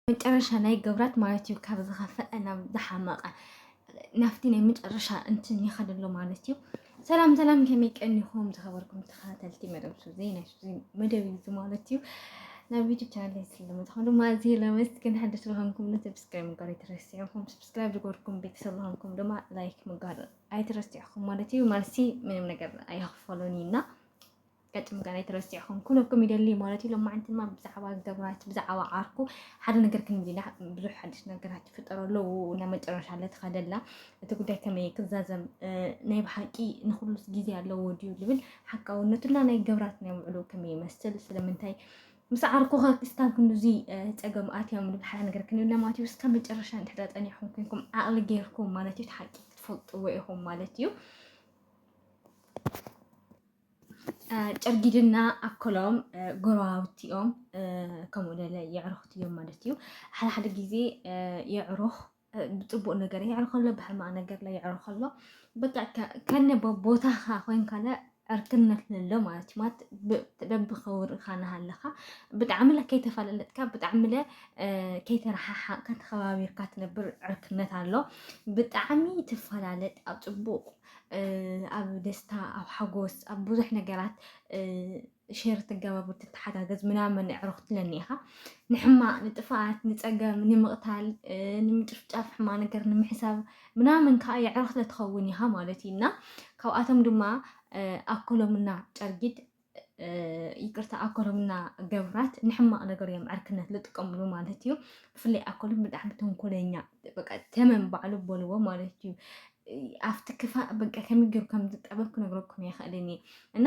مጨረሻ ናይ ገብራት ማለት እዩ ካብ ዝኸፍአ ናብ ዝሓመቐ ናፍቲ ናይ መጨረሻ እንትን ይኸደሎ ማለት እዩ። ሰላም ሰላም ከመይ ቀኒኹም ዝኸበርኩም ተኸታተልቲ መደብ ሱዚ ናይ ሱዚ መደብ እዩ ማለት እዩ። ናብ ዩቲዩብ ቻናል ስለምትኾኑ ማዚ ለመስክን ሓድሽ ዝኾንኩም ሰብስክራይብ ምግባር ኣይትረስዑኹም። ሰብስክራይብ ዝገበርኩም ቤተሰብ ዝኾንኩም ድማ ላይክ ምግባር ኣይትረስዑኹም ማለት እዩ። ማርሲ ምንም ነገር ኣይኸፈሎኒና قدم كان يترسيحهم كلكم يدلي مالتي لما عندنا بزعوا قبرات بزعوا عاركو حدا نقدر كنجينا بروح حدش نقدر هتفطر له ونما ترش على تخدلا تقول ده كم يكزازم نايب حكي نخلص جزء على وديو لبل حكا ونتنا ناي قبرات نايم علو كم يمثل سلمنتاي مس عاركو خاك استاكن زي تأجم آتيام من الحلا نقدر كنينا مالتي بس كم ترشان تحدات أني حكمكم عقل غيركم مالتي تحكي تفوت ويهم مالتيو ጨርጊድና ኣከሎም ጎራውቲኦም ከምኡ ደለ የዕርኽትዮም ማለት እዩ። ሓደ ሓደ ግዜ የዕሩኽ ብፅቡቅ ነገር የዕርኽ ኣሎ፣ ብሕማቅ ነገር ላይ የዕርኽ ኣሎ። በቃ ከነ ቦታኻ ኮይንካለ ዕርክነት ለሎ ማለት እዩ። ማለት በብኸውርኻ ናሃለኻ ብጣዕሚ ለ ከይተፈላለጥካ ብጣዕሚ ለ ከይተረሓሓቕካ ተኸባቢርካ ትነብር ዕርክነት ኣሎ። ብጣዕሚ ትፈላለጥ ኣብ ፅቡቅ ኣብ ደስታ ኣብ ሓጎስ ኣብ ብዙሕ ነገራት ሼር ትገባበር ትተሓጋገዝ ምናምን ዕርኽት ለኒ ኢኻ ንሕማቅ ንጥፍኣት ንፀገም ንምቕታል ንምጭፍጫፍ ሕማቅ ነገር ንምሕሳብ ምናምን ከዓ የዕርኽት ትኸውን ኢኻ ማለት እዩ። እና ካብኣቶም ድማ ኣከሎምና ጨርጊድ ይቅርታ ኣከሎምና ገብራት ንሕማቅ ነገር እዮም ዕርክነት ዝጥቀምሉ ማለት እዩ። ብፍላይ ኣከሎም ብጣዕሚ ተንኮለኛ በቃ ተመን ባዕሉ በልዎ ማለት እዩ። ኣፍቲ ክፋእ በቃ ከመይ ጌሩ ከም ዝጠበብ ክነግረኩም ይኽእልኒ እና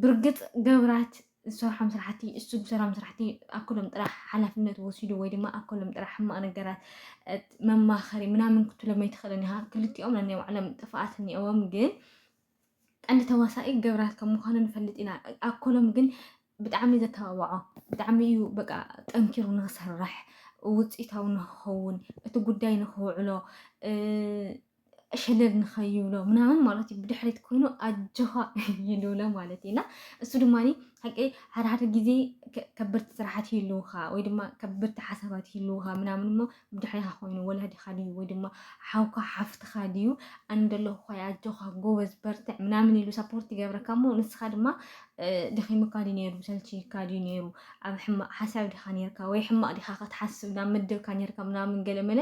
ብርግፅ ገብራት ዝሰርሖም ስራሕቲ እሱ ዝሰርሖም ስራሕቲ ኣከሎም ጥራሕ ሓላፍነት ወሲዱ ወይ ድማ ኣከሎም ጥራሕ ሕማቅ ነገራት መማኸሪ ምናምን ክትብሎም ኣይትኽእልን ኢኻ። ክልቲኦም ነናይ ባዕሎም ጥፍኣት እኒአዎም ግን ቀንዲ ተዋሳኢ ገብራት ከም ምዃኑ ንፈልጥ ኢና። ኣከሎም ግን ብጣዕሚ ዘተባብዖ ብጣዕሚ እዩ በቃ ጠንኪሩ ንክሰርሕ ውፅኢታዊ ንክኸውን እቲ ጉዳይ ንክውዕሎ ሸለል ንኸይብሎ ምናምን ማለት እዩ ብድሕሪት ኮይኑ ኣጆኻ ይልብሎ ማለት ኢና። እሱ ድማኒ ሓቂ ሓደ ሓደ ግዜ ከበድቲ ስራሕቲ ይህልውካ ወይ ድማ ከበድቲ ሓሳባት ይህልውካ ምናምን እሞ ብድሕሪኻ ኮይኑ ወላዲኻ ድዩ ወይ ድማ ሓውካ ሓፍትኻ ድዩ ኣነ ዘለኹ ኳይ ኣጆኻ ጎበዝ በርትዕ ምናምን ኢሉ ሰፖርት ይገብረካ እሞ ንስኻ ድማ ደኺሙካ ድዩ ነይሩ ሰልችይካ ድዩ ነይሩ ኣብ ሕማቅ ሓሳብ ዲኻ ነርካ ወይ ሕማቅ ዲኻ ክትሓስብ ናብ መደብካ ነርካ ምናምን ገለመለ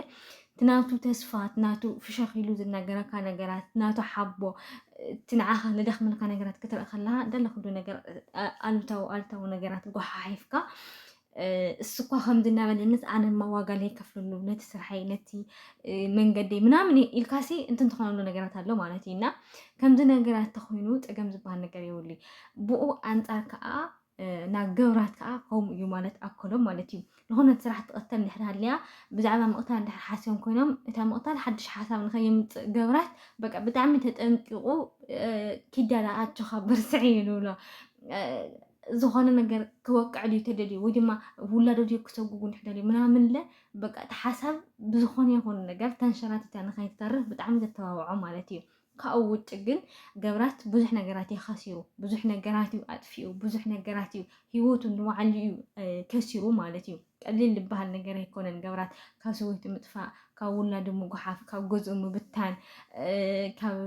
ትናቱ ተስፋ ትናቱ ፍሸኽ ኢሉ ዝናገረካ ነገራት ትናቱ ሓቦ ትንዓኻ ለደኽመልካ ነገራት ክትርኢ ከለኻ ደለ ኩሉ ነገር ኣልታዊ ነገራት ጎሓሒፍካ እስኳ ከምዚ እናበለንስ ኣነ ድማ ዋጋ ላይ ከፍለሉ ነቲ ስራሐይ ነቲ መንገደይ ምናምን ኢልካሲ እንትን ትኾነሉ ነገራት ኣሎ ማለት እዩ። እና ከምዚ ነገራት ተኾይኑ ፀገም ዝበሃል ነገር የብሉ ብኡ ኣንፃር ከዓ ናብ ገብራት ከዓ ከምኡ እዩ ማለት ኣከሎም ማለት እዩ። ንኾነት ስራሕ ትቐተል እንድሕር ሃልያ ብዛዕባ ምቕታል እንድሕር ሓሲቦም ኮይኖም እታ ምቕታል ሓድሽ ሓሳብ ንኸየምፅእ ገብራት በቃ ብጣዕሚ ተጠንቂቑ ኪዳላ ኣጆኻ በርስዒ ይብሎ ዝኾነ ነገር ክወቅዕ ድዩ ተደልዩ ወይ ድማ ውላዶ ድዩ ክሰጉጉ ንሕደልዩ ምናምን ለ በቃ እቲ ሓሳብ ብዝኾነ ይኹን ነገር ተንሸራቲታ ንኸይትተርፍ ብጣዕሚ ዘተባብዖ ማለት እዩ። ካብኡ ውጭ ግን ገብራት ብዙሕ ነገራት እዩ ከሲሩ ብዙሕ ነገራት እዩ ኣጥፊኡ ብዙሕ ነገራት እዩ ሂወቱ ንባዕሉ እዩ ከሲሩ ማለት እዩ። ቀሊል ዝበሃል ነገር ኣይኮነን ገብራት ካብ ሰበይቱ ምጥፋእ ካብ ውላዱ ምጉሓፍ ካብ ገዝኡ ምብታን ካብ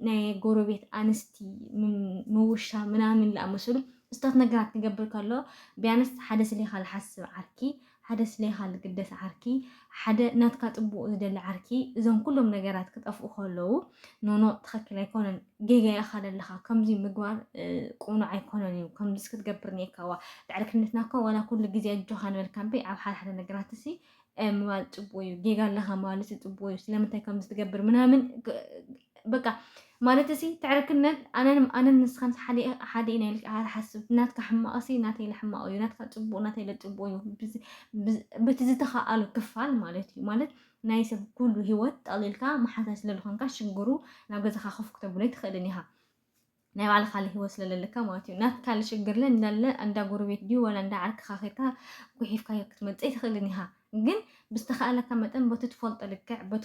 ናይ ጎረቤት ኣንስቲ ምውሻ ምናምን ዝኣመሰሉ እስታት ነገራት ክገብር ከሎ ቢያንስ ሓደ ስለይካ ዝሓስብ ዓርኪ ሓደ ስለይካ ዝግደስ ዓርኪ ሓደ ናትካ ፅቡቅ ዝደሊ ዓርኪ እዞም ኩሎም ነገራት ክጠፍኡ ከለዉ ኖኖ ትኽክል ኣይኮነን ጌጋ ኢኻ ዘለኻ ከምዚ ምግባር ቁኑዕ ኣይኮነን እዩ ከምዚ ክትገብር ኔካዋ ዳዕርክነትና ኮ ዋላ ኩሉ ግዜ ኣጆኻ ንበልካ እምበይ ኣብ ሓደ ሓደ ነገራት እሲ ምባል ፅቡቅ እዩ ጌጋ ኣለኻ ማለት ፅቡቅ እዩ ስለምንታይ ከምዚ ትገብር ምናምን በቃ ማለት እሲ ትዕርክነት ኣነ ንስኻን ሓደ ኢና ኢልካ ሓስብ ናትካ ሕማቕ ሲ ናተይ ሕማቕ እዩ ናትካ ፅቡቅ ናተይ ፅቡቅ እዩ በቲ ዝተኸኣሉ ክፋል ማለት እዩ። ማለት ናይ ሰብ ኩሉ ሂወት ጠቕሊልካ መሓሳብ ስለዝኾንካ ሽግሩ ናብ ገዛኻ ከፍ ክተብሎ ይትኽእልን ኢኻ። ናይ ባዕልኻ ህይወት ስለለለካ ማለት እዩ ናት ካልእ ሽግር እንዳለ እንዳ ጎረቤት ድዩ ወላ እንዳ ዓርክኻ ኸይድካ ጉሒፍካ ክትመፅእ ትኽእልን ኢኻ ግን ብዝተኸኣለካ መጠን በቲ ትፈልጦ ልክዕ በቲ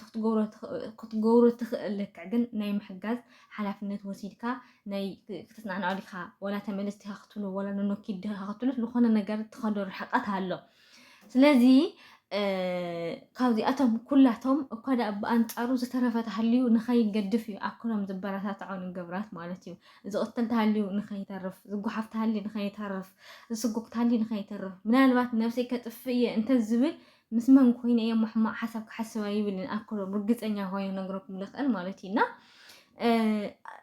ክትገብሮ ትኽእል ልክዕ ግን ናይ ምሕጋዝ ሓላፍነት ወሲድካ ናይ ክትፅናዕናዕ ኢኻ ወላ ተመለስቲ ኢኻ ክትብሉ ወላ ንኖኪድ ኢኻ ክትብሉ ዝኾነ ነገር ትኸዶ ርሕቐት ኣሎ ስለዚ ካብዚኣቶም ኩላቶም እኳ ዳ ብኣንፃሩ ዝተረፈ ተሃልዩ ንኸይገድፍ እዩ ኣክሎም ዝበረታትዖ ንገብራት ማለት እዩ ዝቕተል ተሃልዩ ንኸይተርፍ ዝጓሓፍ ተሃልዩ ንኸይተርፍ ዝስጉቕ ተሃልዩ ንኸይተርፍ ምናልባት ነፍሰይ ከጥፍእ እየ እንተዝብል ምስ መን ኮይነ እየ ሕማቕ ሓሳብ ክሓስባ ይብልን ኣክሎም ርግፀኛ ኮይኑ ነግረኩም ልኽእል ማለት እዩና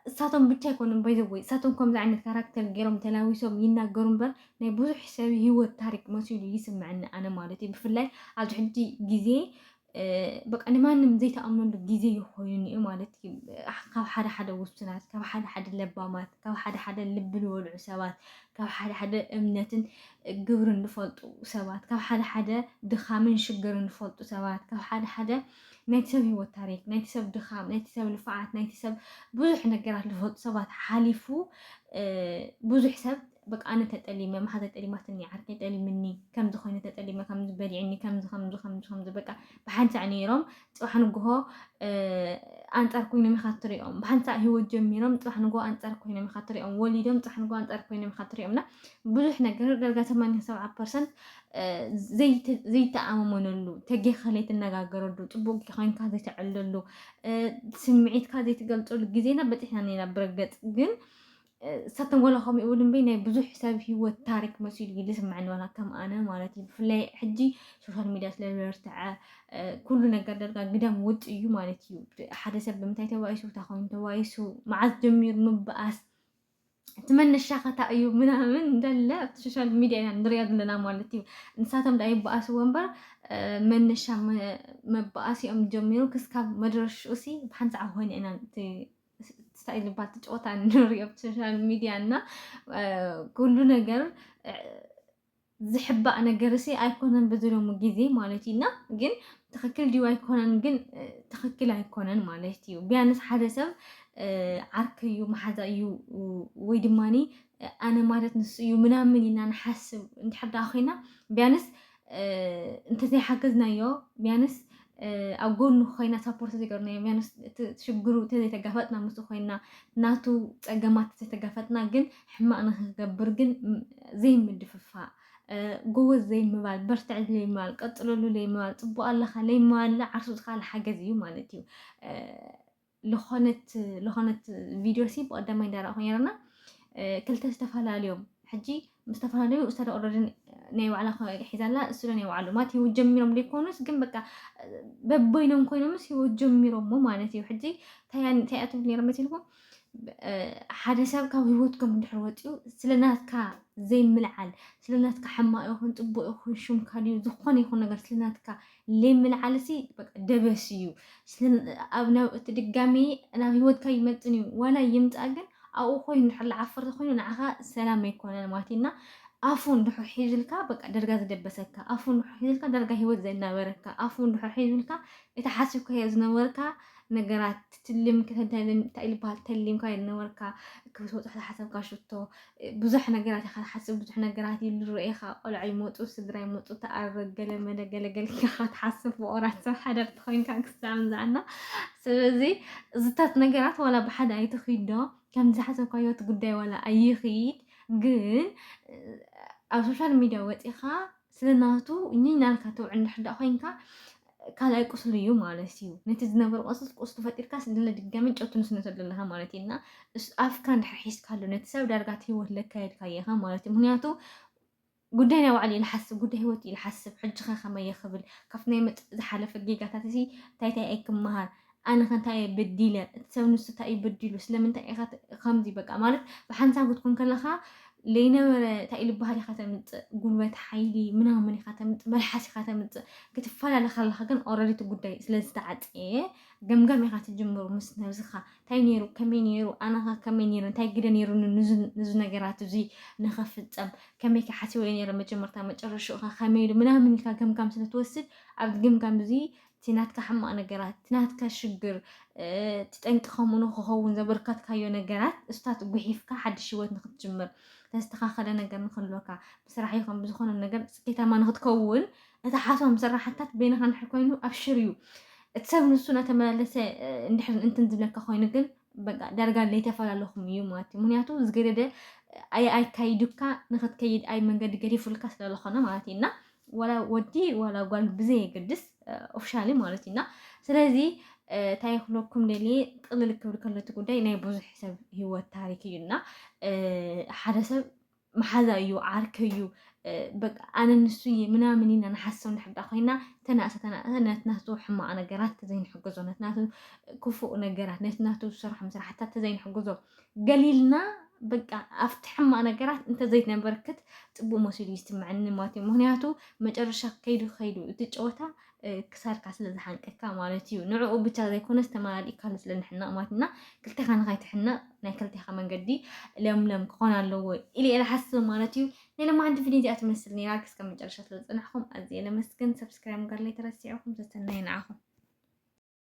እሳቶም ብቻ ኣይኮኑን ባይዘወይ እሳቶም ከምዚ ዓይነት ካራክተር ገይሮም ተላዊሶም ይናገሩ እምበር ናይ ብዙሕ ሰብ ሂወት ታሪክ መሲሉ ይስምዐኒ ኣነ ማለት እዩ ብፍላይ ኣብዚ ሕጂ ግዜ በቃ ንማንም ዘይተኣምነሉ ግዜ ይኮይኑ እዩ ማለት እዩ ካብ ሓደ ሓደ ውስናት ካብ ሓደ ሓደ ለባማት ካብ ሓደ ሓደ ልቢ ዝበልዑ ሰባት ካብ ሓደ ሓደ እምነትን ግብርን ዝፈልጡ ሰባት ካብ ሓደ ሓደ ድኻምን ሽግርን ዝፈልጡ ሰባት ካብ ሓደ ሓደ ናይቲ ሰብ ሂወት ታሪክ ናይቲ ሰብ ድኻም ናይቲ ሰብ ልፍዓት ናይቲ ሰብ ብዙሕ ነገራት ዝፈልጡ ሰባት ሓሊፉ ብዙሕ ሰብ በቃ ኣነ ተጠሊመ ማሓዘ ጠሊማትኒ ዓርከይ ጠሊምኒ ከምዚ ኮይኑ ተጠሊመ ከምዚ በሊዕኒ ከምዚ በቃ ብሓንሳዕ ነይሮም ፅባሕ ንግሆ ኣንፃር ኮይኖም ኢኻ ትሪኦም ብሓንሳዕ ሂወት ጀሚሮም ፅባሕ ንግሆ ኣንፃር ኮይኖም ኢኻ ትሪኦም ወሊዶም ፅባሕ ንግሆ ኣንፃር ኮይኖም ኢኻ ትሪኦምና ብዙሕ ነገር ዳርጋ 87% ዘይተኣማመነሉ ተጌኸለይ ትነጋገረሉ ፅቡቅ ኮይንካ ዘይትዕለሉ ስምዒትካ ዘይትገልፀሉ ግዜና በፂሕና ነና ብረገፅ ግን እሳቶም ወላ ከምኡ ይብሉ እምበይ ናይ ብዙሕ ሰብ ሂወት ታሪክ መሲሉ እዩ ዝስምዐኒ ዋላ ከም ኣነ ማለት እዩ ብፍላይ ሕጂ ሶሻል ሚድያ ስለዝበርትዐ ኩሉ ነገር ዳርጋ ግዳም ውጥ እዩ ማለት እዩ ሓደ ሰብ ብምንታይ ተባኢሱ እንታይ ኮይኑ ተባኢሱ መዓዝ ጀሚሩ ምበኣስ ትመነሻ ኸታ እዩ ምናምን እንዳለ ኣብቲ ሶሻል ሚድያ ኢና ንሪኦ ዘለና ማለት እዩ ንሳቶም ዳ ይበኣስዎ እምበር መነሻ መበኣሲኦም ጀሚሩ ክስካብ መድረሽኡ ሲ ብሓንሳዕ ኮይነ ኢና ስታይል ባት ጨዋታ ንሪኦ ብሶሻል ሚድያ እና ኩሉ ነገር ዝሕባእ ነገር ሲ ኣይኮነን በዝሎሙ ግዜ ማለት እዩና ግን ትክክል ድዩ ኣይኮነን ግን ትክክል ኣይኮነን ማለት እዩ ቢያንስ ሓደ ሰብ ዓርኪ እዩ ማሓዛ እዩ ወይ ድማኒ ኣነ ማለት ንሱ እዩ ምናምን ኢና ንሓስብ እንድሕር ዳ ኮይና ቢያንስ እንተዘይሓገዝናዮ ቢያንስ ኣብ ጎኑ ኮይና ሳፖርት ዘይገርናዮ ቢያንስ ትሽግሩ ተዘይተጋፈጥና ምስ ኮይና ናቱ ፀገማት ተተጋፈጥና ግን ሕማቅ ንክገብር ግን ዘይምድፍፋእ ጎበዝ ዘይምባል በርትዕ ዘይምባል ቀጥለሉ ዘይምባል ፅቡቅ ኣለካ ዘይምባል ዓርሱ ዝካል ሓገዝ እዩ ማለት እዩ لخنت فيديو سي بقدم يدار أخويا رنا كلتا استفهاليوم حجي مستفهاليو أستاذ أورجن نيو على حزالا السورة نيو معلومات هو جميرهم ليكونوس جنب بقى ببينهم كونوس هو جميرهم مو معناتي حجي تيان تياتو بني رمتيلهم ሓደ ሰብ ካብ ህይወትኩም እንድሕር ወፂኡ ስለናትካ ዘይምልዓል ስለናትካ ሕማቅ ይኹን ፅቡቅ ይኹን ሽምካ ድዩ ዝኾነ ይኹን ነገር ስለናትካ ዘይምልዓል ሲ ደበስ እዩ ኣብ እቲ ድጋሚ ናብ ህይወትካ ይመፅን እዩ ዋላ ይምፃእ ግን ኣብኡ ኮይኑ እንድሕር ዝዓፈር ኮይኑ ንዓኻ ሰላም ኣይኮነን ማለት እና ኣፉ እንድሕር ሒዝልካ በቃ ደርጋ ዝደበሰካ ኣፉ እንድሕር ሒዝልካ ደርጋ ህይወት ዘይነበረካ ኣፉ እንድሕር ሒዝልካ እቲ ሓሲብካ ዝነበርካ ነገራት ትልም ተይልባል ተልምካ ይነበርካ ክብትወፅሕ ሓሰብካ ሽቶ ብዙሕ ነገራት ኢኻ ትሓስብ ብዙሕ ነገራት ይልርኢኻ ቆልዓ ይመፁ ስድራ ይመፁ ተኣረግ ገለመለ ኢኻ ትሓስብ ፍቑራት ሰብ ሓደርቲ ኮይንካ ክሳብ ምዛዕና ስለዚ እዝታት ነገራት ዋላ ብሓደ ኣይትኽዶ ከምዚ ሓሰብካዮ እቲ ጉዳይ ዋላ ኣይኽይድ ግን ኣብ ሶሻል ሚድያ ወፂኻ ስለናቱ እኝናልካ ተውዕ እንድሕር ዳ ኮይንካ ካልኣይ ቁስሊ እዩ ማለት እዩ ነቲ ዝነበረ ቁስሊ ፈጢርካ ስለ ድጋሚ ጨውቲ ንስነተ ዘለካ ማለት እዩ እና ኣፍካ እንድሕር ሒዝካሉ ነቲ ሰብ ዳርጋት ሂወት ለካየድካ ኢኻ ማለት እዩ ምክንያቱ ጉዳይ ናይ ባዕሉ ይልሓስብ ጉዳይ ሂወት ይልሓስብ ሕጂ ኸ ከመይ ይኽብል ካብቲ ናይ ምፅእ ዝሓለፈ ጌጋታት እዚ እንታይ ኣይክመሃር ኣነ ከ እንታይ በዲለ እቲ ሰብ ንሱ እንታይ ይበዲሉ ስለምንታይ ኢኻ ከምዚ በቃ ማለት ብሓንሳብ ክትኮን ከለካ ለይነበረ እንታይ ልባሃል ኢኻ ተምፅእ ጉልበት ሓይሊ ምናምን ኢኻ ተምፅእ መልሓስ ኢኻ ተምፅእ ክትፈላለ ከለካ ግን ኦልሬዲ እቲ ጉዳይ ስለዝተዓፀየ ገምጋም ኢኻ ትጅምሩ ምስ ነብስኻ እንታይ ነይሩ ከመይ ነይሩ ኣነኻ ከመይ ነይሩ እንታይ ግደ ነይሩ ንዙ ነገራት እዚ ንኸፍፀም ከመይ ከሓሲበ ነይረ መጀመርታ መጨረሻኡ ከመይ ኢሉ ምናምን ኢልካ ገምጋም ስለትወስድ ኣብዚ ገምጋም እዚ تناتك حما نجارات تناتك شجر تتنك خمونه خون زبركات كايو نجارات استات بحيفك حد شوية نخد جمر تستخاخل نجار نخلوكا بصراحة يخون بزخون النجار سكيتا ما نخد كون نتحاسهم بصراحة حتى بينها نحكوينو أبشريو تساوي نسونا تمالسة نحن أنت نزلك خوي نقل بقى درجة اللي تفعل لهم يوماتي منياتو زغير ده أي كايدوكا نخد كايد أي من قد قريف الكسر لخنا مالتينا ولا ودي ولا قال بزي قدس أوفشالي مالتينا سلازي تايخلوكم للي قل لك كل تقول ده ينبوز حساب هو التاريخينا حدث محذا يو عاركيو بقى أنا نسوي منامنين أنا حاسة ونحب أخوينا تناسة نتناسو حما أنا قرات تزين حجزو نتناسو كفو نقرات نتناسو صراحة مسرح حتى تزين حجزو قليلنا بقى أفتح ما أنا قرات أنت زيتنا بركت تبو مسؤولي يستمعني ماتي مهنياتو مجرشة كيدو تجوتها كسار كاس لزحان كمالتيو نوع وبتشا يكون استمراري كانت لنحنا ماتنا كلتي خان غايت حنا ناكلتي خمان قدي لم كونا لو إلى حسوا مالتيو لما عندي فيديوهات مثل نيراكس كم مجرشة لزنحهم أزي لمسكن سبسكرايب قال لي ترسيعكم تستنين عاهم